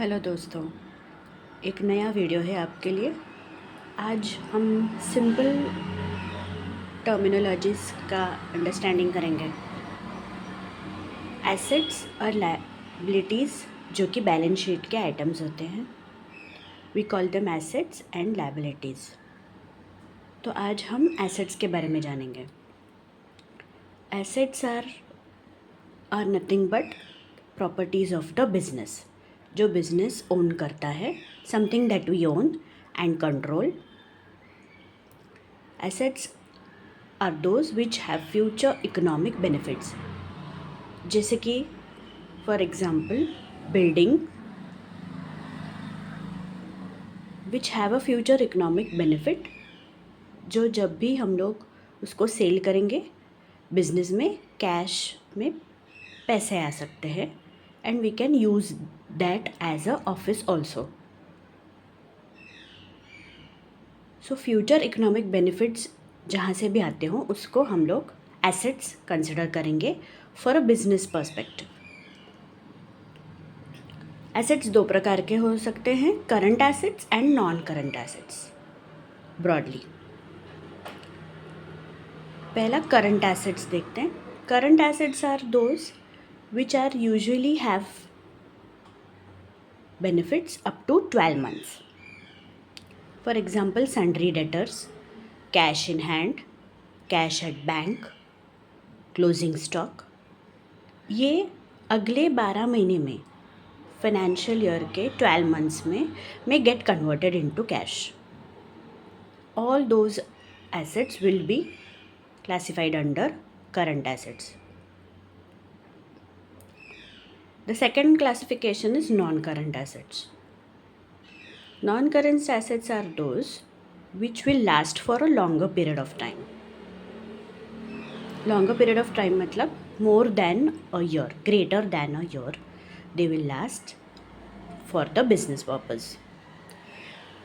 Hello दोस्तों, एक नया वीडियो है आपके लिए। आज हम सिंपल टर्मिनोलॉजीज़ का अंडरस्टैंडिंग करेंगे। एसेट्स और लायबिलिटीज़ जो कि बैलेंस शीट के आइटम्स होते हैं, we call them assets and liabilities. तो आज हम एसेट्स के बारे में जानेंगे। Assets are nothing but properties of the business. जो बिजनेस ओन करता है, something that we own and control. Assets are those which have future economic benefits, जैसे कि for example building which have a future economic benefit, जो जब भी हम लोग उसको सेल करेंगे बिजनेस में कैश में पैसे आ सकते हैं and we can use that as a office also. So future economic benefits जहाँ से भी आते हों उसको हम लोग एसेट्स कंसिडर करेंगे for a business perspective. Assets दो प्रकार के हो सकते हैं, current assets and non current assets. Broadly पहला करंट एसेट्स देखते हैं। Current assets are those which are usually have benefits up to 12 months। For example sundry debtors, cash in hand, cash at bank, closing stock. ये अगले 12 महीने में financial year के 12 months में get converted into cash. All those assets will be classified under current assets. The second classification is non-current assets. Non-current assets are those which will last for a longer period of time. Longer period of time मतलब more than a year, greater than a year, they will last for the business purpose.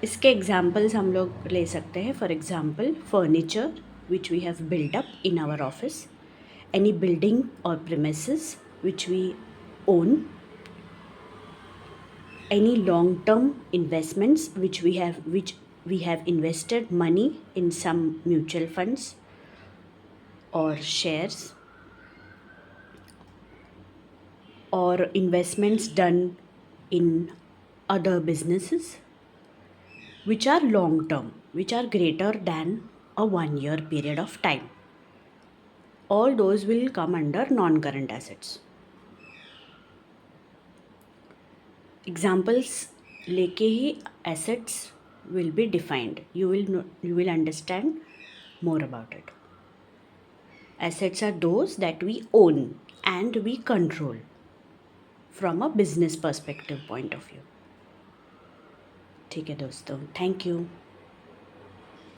इसके examples हम लोग ले सकते हैं। For example furniture which we have built up in our office, any building or premises which we own, any long term investments which we have invested money in some mutual funds or shares, or investments done in other businesses which are long term, which are greater than a 1 year period of time. All those will come under non-current assets. Examples लेके ही assets will be defined. You will understand more about it. Assets are those that we own and we control from a business perspective point of view. ठीक है दोस्तों, thank you.